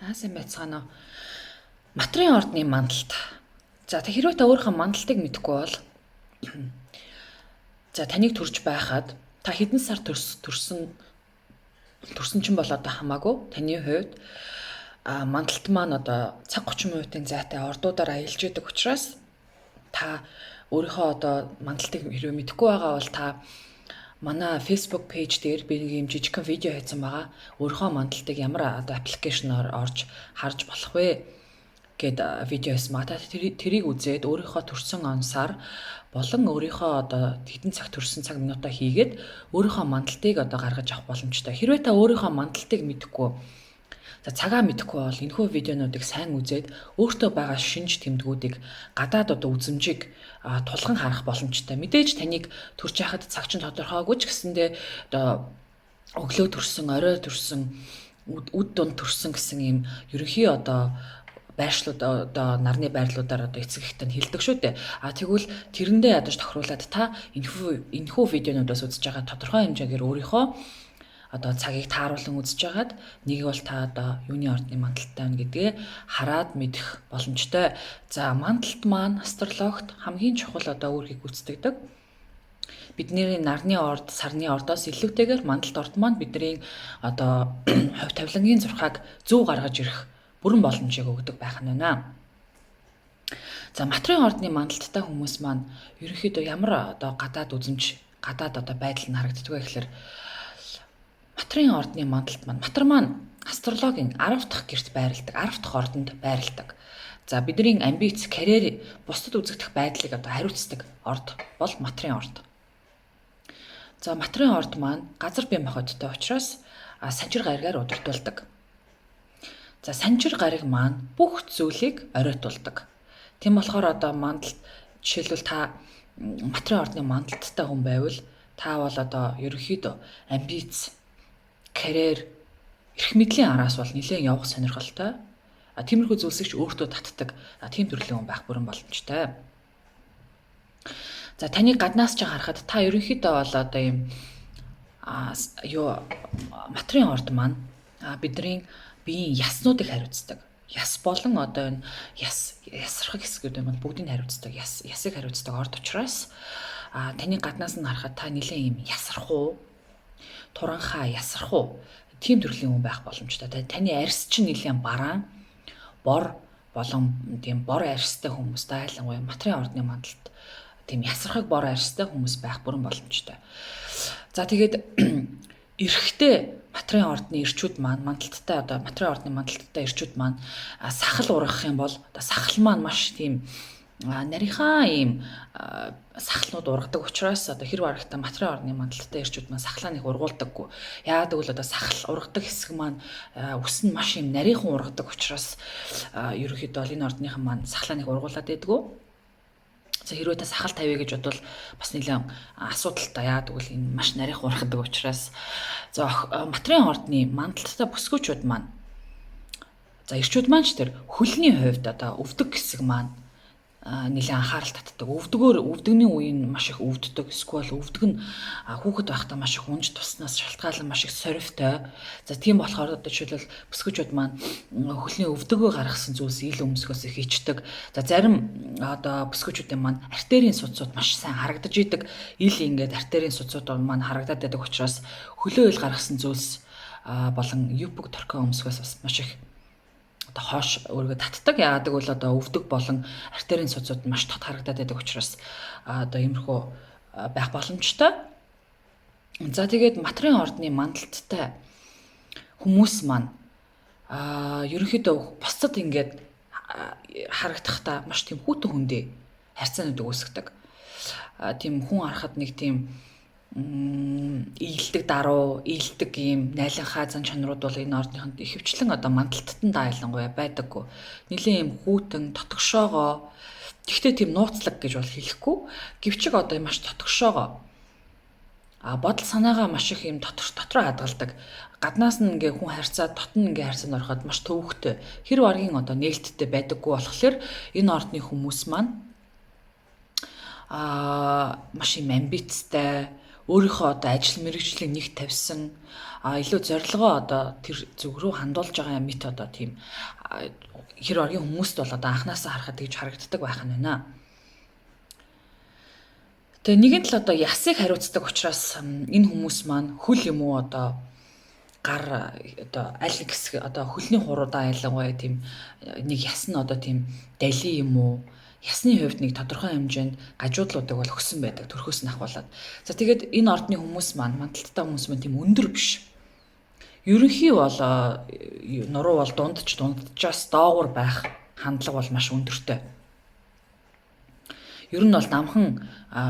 Сайн байцгаана уу. Матрын ордны мандалт. За хэрвээ та өөрийнхөө мандалтыг мэдэхгүй бол за таныг төрж байхад та хэдэн сар төрсөн чинь бол одоо хамаагүй таны хувьд мандалт маань одоо цаг 30 минутын зайтай ордуудаар аялж идэг учраас та өөрийнхөө одоо мандалтыг хэрвээ мэдэхгүй байгаа бол та манай Facebook пэйж дээр би нэг юм жижигхэн видео хийсэн байгаа. Өөрийнхөө мандалтыг ямар одоо аппликейшноор орж харж болох вэ гэд видео хийсэн байгаа. Та тэрийг үзээд өөрийнхөө төрсэн он сар болон өөрийнхөө одоо хэдэн цаг төрсэн цаг минутаа хийгээд өөрийнхөө мандалтыг одоо гаргаж авах боломжтой. Хэрвээ та өөрийнхөө мандалтыг мэдэхгүй за цагаа мэдэхгүй бол энэхүү видеонуудыг сайн үзээд өөртөө байгаа шинж тэмдгүүдийг гадаад одоо үзмжийг тулган харах боломжтой. Мэдээж таныг төрж яхад цаг чинь тодорхойгүй ч гэсэндээ одоо өглөө төрсөн, орой төрсөн, үд дунд төрсөн гэсэн ийм ерөнхий одоо байршлууд одоо нарны байрлуудаар одоо эцэг ихтэй нь хэлдэг шүү дээ. Тэгвэл тэрэндээ ядаж тохируулаад та энэхүү видеонуудаас үзэж байгаа тодорхой хэмжээгээр өөрийнхөө одоо цагийг тааруулан үзэж байгаад нэг бол та одоо юуны ордны мандалттай байна гэдгээ хараад мэдэх боломжтой. За мандалт маань астрологт хамгийн чухал одоо үүргийг гүйцэтгэдэг. Бидний нарны орд, сарны ордоос илүүтэйгээр мандалт орд маань бидний одоо хувь тавилангийн зурхааг зөв гаргаж ирэх бүрэн боломжийг өгдөг байх нь байна. За матрын ордны мандалттай хүмүүс маань ерөнхийдөө ямар одоо гадаад одоо байдал нь харагддаг вэ гэхээр матрын ордны мандалт маань матар маань астрологийн 10 дахь гэрт байрладаг, 10 дахь ордонд байрладаг. За бидний амбиц, карьер, бусдад үзэгдэх байдлыг одоо хариуцдаг орд бол матрын орд. За матрын орд маань газар бие махбодтой учраас санчир гаригаар удирдуулдаг. За санчир гариг маань бүх зүйлийг оройтуулдаг. Тийм болохоор одоо мандалт жишээлбэл та матрын ордны мандалттай хүн байвал та бол одоо ерөнхийдөө амбиц, карьер, эрх мэдлийн араас бол нэлээд явах сонирхолтой. Тиймэрхүү зүйлсийг ч өөртөө татдаг. Тийм төрлийн хүн байх бүрэн боломжтой. За таныг гаднаас ч харахад та ерөнхийдөө бол одоо ийм матрын орд маань бидний биеийн яснуудыг хариуцдаг. Яс болон одоо энэ ясрах хэсгүүд юм бол бүгдийг хариуцдаг. Ясыг хариуцдаг орд учраас таны гаднаас нь харахад та нэлээд ийм ясрах уу, туранхаа ясрах уу, тийм төрлийн хүн байх боломжтой. Таны арьс чинь нэлээд бараан, бор болон тийм бор арьстай хүмүүс байлангуяа матрын ордны мандалт тийм ясрахаг бор арьстай хүмүүс байх бүрэн боломжтой. За тэгээд эрэгтэй матрын ордны ирчүүд маань мандалттай одоо матрын ордны мандалттай ирчүүд маань сахал ургах юм бол одоо сахал маань маш тийм нарийнхаа ийм сахалнууд ургадаг учраас одоо хэрв харагтаа матрын ордны мандалттай ирчүүд маань сахлаа нэг ургуулдаггүй. Яагаад гэвэл одоо сахал ургадаг хэсэг маань үс нь маш ийм нарийнхан ургадаг учраас ерөнхийдөө энэ ордныхан маань сахлаа нэг ургуулад байдгүй. За хэрвээ та сахал тавья гэж бодвол бас нэлээд асуудалтай. Яагаад гэвэл энэ маш нарийнхан ургадаг учраас за матрын ордны мандалттай бүсгүүчүүд маань за ирчүүд маань ч тэр хөлний хувьд одоо өвдөг хэсэг маань нэлээд анхаарал татдаг. Өвдөгний үеийн маш их өвддөг. Эсвэл өвдөг нь хүүхэд байхдаа маш их унж туснаас шалтгаалan маш их сорвтой. За тийм болохоор одоо жишээлбэл бүсгүүчүүд маань хөлний өвдөгөө гаргасан зүйлс ил өмсгөөс хийчдэг. За зарим одоо бүсгүүчүүдийн маань артерийн судсууд маш сайн харагдаж идэг. Ил ингээд артерийн судсууд маань харагдаад байдаг учраас хөлөө ил гаргасан зүйлс болон юпг торкоо өмсгөөс бас маш их одоо хоош өөргөө татдаг. Яагаад гэвэл одоо өвдөг болон артерийн судсууд маш тод харагдаад байдаг учраас одоо иймэрхүү байх боломжтой. За тэгээд матрын ордны мандалттай хүмүүс маань ерөнхийдөө бусдад ингээд харагдахдаа маш тийм хүүтэн хүндээ харьцаанууд үүсгдэг. Тийм хүн харахад нэг тийм ийдэг даруу, ийдэг ийм найланхаа зан чанарууд бол энэ ордныханд ихэвчлэн одоо мандалтанд айлангуяа байдаггүй. Нилийн ийм хүүтэн, тотгошоогоо тэгтээ тийм нууцлаг гэж бол хэлэхгүй. Гэвчиг одоо маш тотгошоогоо бодол санаагаа маш их ийм дотроо хадгалдаг. Гаднаас нь ингээ хүн харьцаад дотн ингээ харьцаанд ороход маш төвөгтэй. Хэрв аргийн одоо нээлттэй байдаггүй болохоор энэ ордны хүмүүс маань маш юм амбицтай, өөрийнхөө одоо ажил мэргэжлийг нэг тавьсан илүү зорилгоо одоо тэр зүг рүү хандуулж байгаа мэт одоо тийм хэр оргийн хүмүүст бол одоо анханасаа харахад тэгж харагддаг байх нь байна. Тэгээ нэгэн тал одоо ясыг хариуцдаг учраас энэ хүмүүс маань хөл юм уу одоо гар одоо аль нэг хэсэг одоо хөлний хуруудаа ялангуяа тийм нэг яс нь одоо тийм дали юм уу ясны хувьд нэг тодорхой хэмжээнд гажуудлуудыг бол өгсөн байдаг төрхөөс нь ахуулаад. За тэгээд энэ ордны хүмүүс маань мандалттай хүмүүс маань тийм өндөр биш. Ерөнхий бол нуруу бол дунджаас доогуур байх хандлага бол маш өндөртэй. Ер нь бол намхан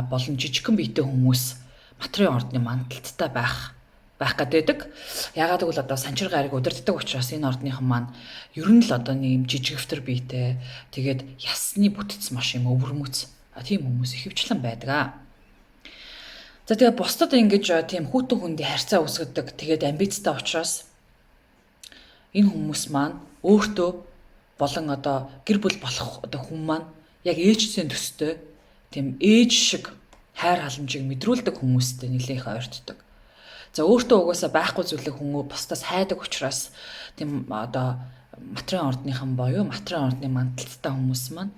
болон жижигхэн биетэй хүмүүс материалын ордны мандалттай байх гэдэг. Ягаад гэвэл одоо санчир гариг удирддаг учраас энэ ордныхан маань ер нь л одоо нэг юм жижигвтер биетэй тэгээд ясны бүтц маш юм өвөрмөц тийм хүмүүс ихэвчлэн байдаг. За тэгээ бусдад ингэж тийм хүүтэн хүндий харьцаа үүсгэдэг тэгээд амбицтай учраас энэ хүмүүс маань өөртөө болон одоо гэр бүл болох одоо хүн маань яг ээжсэн төстэй тийм ээж шиг хайр халамжийг мэдрүүлдэг хүмүүстэй нэлээх ойртдог. За өөртөө угаасаа байхгүй зүйлийг хүн бусдаас хайдаг учраас тийм одоо материалын ордныхан боيو материалын ордны мандалттай хүмүүс маань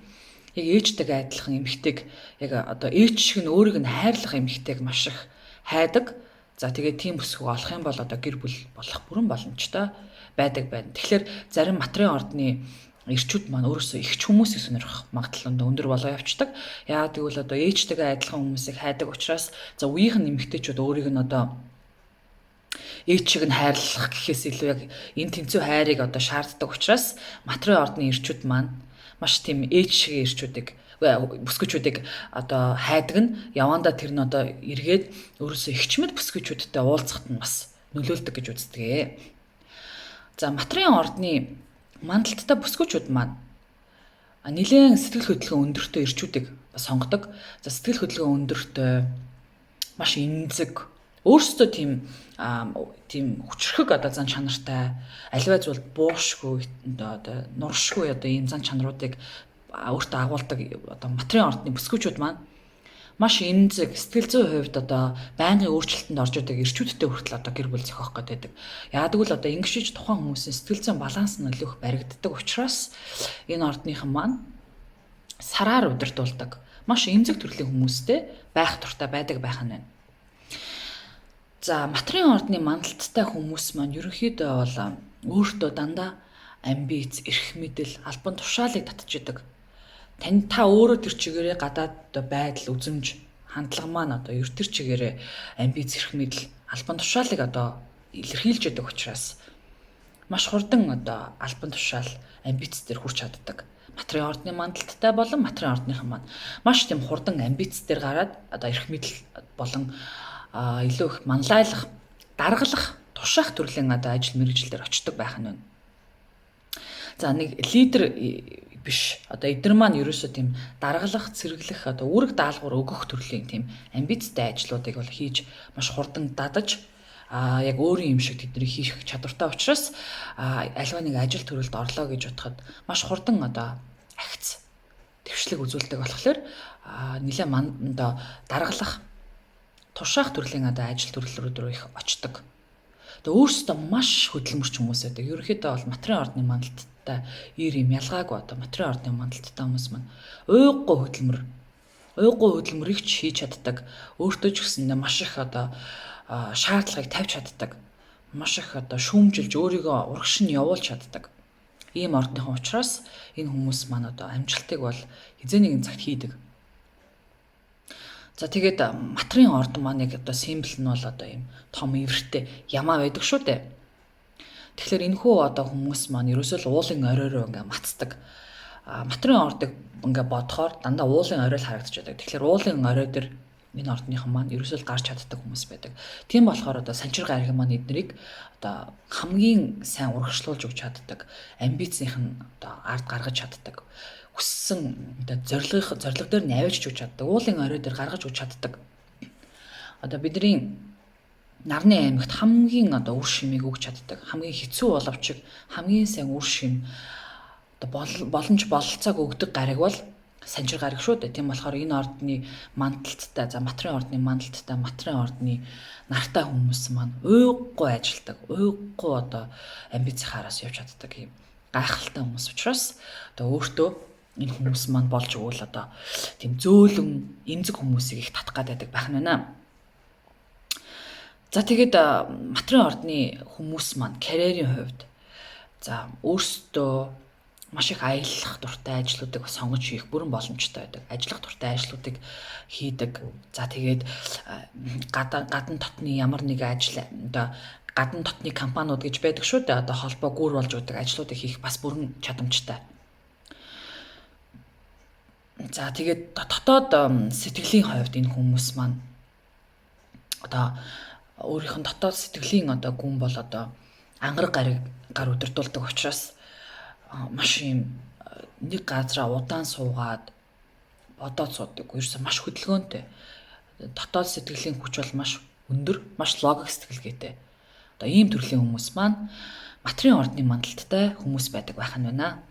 яг ээжтэйгээ адилхан эмэгтэйг яг одоо ээж шиг нь өөрийг нь хайрлах эмэгтэйг маш их хайдаг. За тэгээд тийм бүсгүй олох юм бол одоо гэр бүл болох бүрэн боломжтой байдаг байна. Тэгэхээр зарим материалын ордны эрчүүд маань өөрөөсөө ихч хүмүүсийг сонирхох магадлал өндөр болоо явцдаг. Яагаад гэвэл одоо ээжтэйгээ адилхан хүмүүсийг хайдаг учраас за үеийнх нь эмэгтэйчүүд өөрийг нь одоо ээж шиг нь хайрлах гэхээс илүү яг энэ тэнцүү хайрыг одоо шаарддаг учраас материалын ордны эрчүүд маань маш тийм ээж шиг эрчүүдийг бүсгүүчүүдийг одоо хайдаг нь явандаа тэр нь одоо эргээд өөрөөсөө ихчмэд бүсгүүчүүдтэй уулзахад нь бас нөлөөлдөг гэж үздэг. За материалын ордны мандалттай бүсгүүчүүд маань нэлээд сэтгэл хөдлөлийн өндөртэй эрчүүдийг сонгодог. За сэтгэл хөдлөлийн өндөртэй маш эмзэг өөрсдөө тийм хүчрхэг одоо зан чанартай аливаа зүйл буушгүй одоо нуршгүй одоо ийм зан чанаруудыг өөртөө агуулдаг одоо материалын ордны бүсгүүчүүд маань маш эмзэг сэтгэл зүйн хувьд одоо байнгын өөрчлөлтөнд орж идэг эрчүүдтэй хүртэл одоо гэр бүл зохиох гэдэг. Яадаг л одоо ингэшиж тухайн хүмүүсийн сэтгэл зүйн баланс нь нөлөөх баригддаг учраас энэ ордныхан маань сараар удирдуулдаг маш эмзэг төрлийн хүмүүстэй байх туртай байдаг байх нь байна. За материалын ордны мандалттай хүмүүс маань ерөнхийдөө бол өөртөө дандаа амбиц, эрх мэдэл, албан тушаалыг татчихдаг. Та өөрөө тэр чигээрээ гадаад байдал, үзэмж, хандлага маань одоо тэр чигээрээ амбиц, эрх мэдэл, албан тушаалыг одоо илэрхийлж яадаг учраас маш хурдан одоо албан тушаал, амбиц дээр хүрч чаддаг. Материалын ордны мандалттай болон материалын ордныхан маань маш тийм хурдан амбиц дээр гараад одоо эрх мэдэл болон илүү их манлайлах, даргалах, тушаах төрлийн одоо ажил мэргэжлээр очдог байх нь байна. За нэг лидер биш. Одоо эдгээр маань ерөөсөө тийм даргалах, цэргэлэх одоо үүрэг даалгавар өгөх төрлийн тийм амбицтай ажлуудыг бол хийж маш хурдан дадаж яг өөрийн юм шиг тэдний хийх чадвартай учраас аливаа нэг ажил төрөлд орлоо гэж бодоход маш хурдан одоо агц твшлэг үзүүлдэг болохоор нэлээ одоо даргалах тушаах төрлийн одоо ажил төрлүүд рүү их очдог. Тэгээ өөрсдөө маш хөдөлмөрч хүмүүс байдаг. Ерөнхийдөө бол материалын ордны мандалттай ир юм ялгаагүй одоо материалын ордны мандалттай хүмүүс маань уйггүй хөдөлмөрийг ч хийж чаддаг. Өөртөө ч гэсэндээ маш их одоо шаардлагыг тавьж чаддаг. Маш их одоо шүүмжилж өөрийгөө урагш нь явуулж чаддаг. Ийм ордныхон учраас энэ хүмүүс маань одоо амжилтыг бол хизээ нэгэн цагт хийдэг. За тэгээд материалын ордон маань яг одоо символ нь бол одоо ийм том ивэртэй ямаа байдаг шүү дээ. Тэгэхээр энэхүү одоо хүмүүс маань ерөөсөө л уулын оройроо ингээ мацдаг. Материалын ордыг ингээ бодохоор дандаа уулын орой л харагдаж байдаг. Тэгэхээр уулын орой дээр энэ ордныхан маань ерөөсөө л гарч чаддаг хүмүүс байдаг. Тийм болохоор одоо санчир гариг маань эднэрийг одоо хамгийн сайн урагшлуулж өгч чаддаг. Амбицийнх нь одоо ард гаргаж чаддаг. Хүссэн одоо зорилго дээр навьж өгч чаддаг. Уулын орой дээр гаргаж өгч чаддаг. Одоо бидний нарны аймагт хамгийн одоо үр шимийг өгч чаддаг. Хамгийн хэцүү боловч хамгийн сайн үр шим одоо боломж бололцоог өгдөг гариг бол санжир гараг шүү дээ. Тийм болохоор энэ ордны мандалттай, за матрын ордны мандалттай, матрын ордны нартай хүмүүс маань уйггүй ажилдаг, уйггүй одоо амбицийн хараас явж чаддаг юм гайхалтай хүмүүс учраас одоо өөртөө энэ хүмүүс маань болж өгвөл одоо тийм зөөлөн эмзэг хүмүүсийг их татах гэдэг байх нь байна. За тэгээд матрын ордны хүмүүс маань карьерийн хувьд за өөрсдөө маш их аялах дуртай ажлуудыг сонгож хийх бүрэн боломжтой байдаг. Ажиллах дуртай ажлуудыг хийдэг. За тэгээд гадна дотны ямар нэгэн ажил одоо гадна дотны компаниуд гэж байдаг шүү дээ. Одоо холбоо гүр болж байдаг ажлуудыг хийх бас бүрэн чадамжтай. За тэгээд дотоод сэтгэлийн хувьд энэ хүмүүс маань одоо өөрийнх нь дотоод сэтгэлийн одоо гүн бол одоо ангараг гар удирдуулдаг учраас маш юм нэг газараа удаан суугаад бодоод суудаг. Ерөөсөө маш хөдөлгөөнтэй. Дотоод сэтгэлийн хүч бол маш өндөр, маш логик сэтгэлгээтэй. Одоо ийм төрлийн хүмүүс маань матрын ордны мандалттай хүмүүс байдаг байх нь байна.